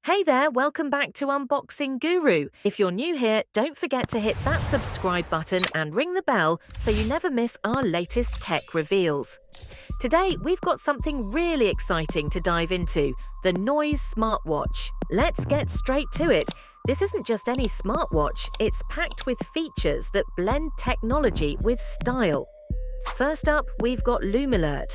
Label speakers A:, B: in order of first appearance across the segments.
A: Hey there, welcome back to Unboxing Guru. If you're new here, don't forget to hit that subscribe button and ring the bell so you never miss our latest tech reveals. Today, we've got something really exciting to dive into, the Noise Smartwatch. Let's get straight to it. This isn't just any smartwatch, it's packed with features that blend technology with style. First up, we've got Luminary.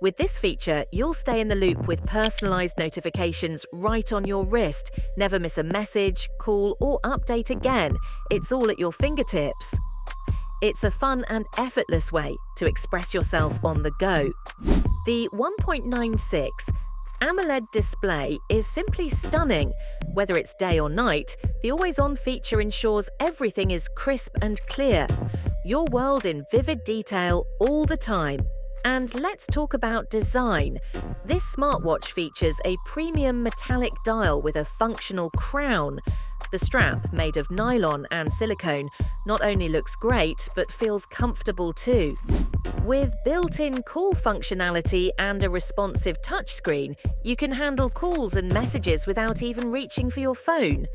A: With this feature, you'll stay in the loop with personalized notifications right on your wrist. Never miss a message, call, or update again. It's all at your fingertips. It's a fun and effortless way to express yourself on the go. The 1.96 AMOLED display is simply stunning. Whether it's day or night, the always-on feature ensures everything is crisp and clear. Your world in vivid detail all the time. And let's talk about design. This smartwatch features a premium metallic dial with a functional crown. The strap, made of nylon and silicone, not only looks great, but feels comfortable too. With built-in call functionality and a responsive touchscreen, you can handle calls and messages without even reaching for your phone.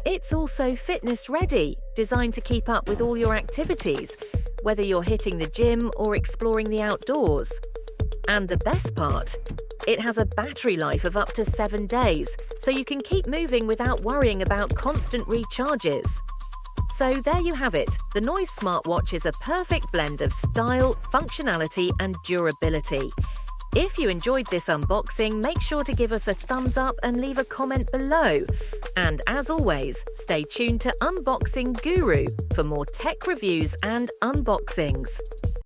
A: It's also fitness-ready, designed to keep up with all your activities, whether you're hitting the gym or exploring the outdoors. And the best part? It has a battery life of up to 7 days, so you can keep moving without worrying about constant recharges. So there you have it. The Noise Smartwatch is a perfect blend of style, functionality, and durability. If you enjoyed this unboxing, make sure to give us a thumbs up and leave a comment below. And as always, stay tuned to Unboxing Guru for more tech reviews and unboxings.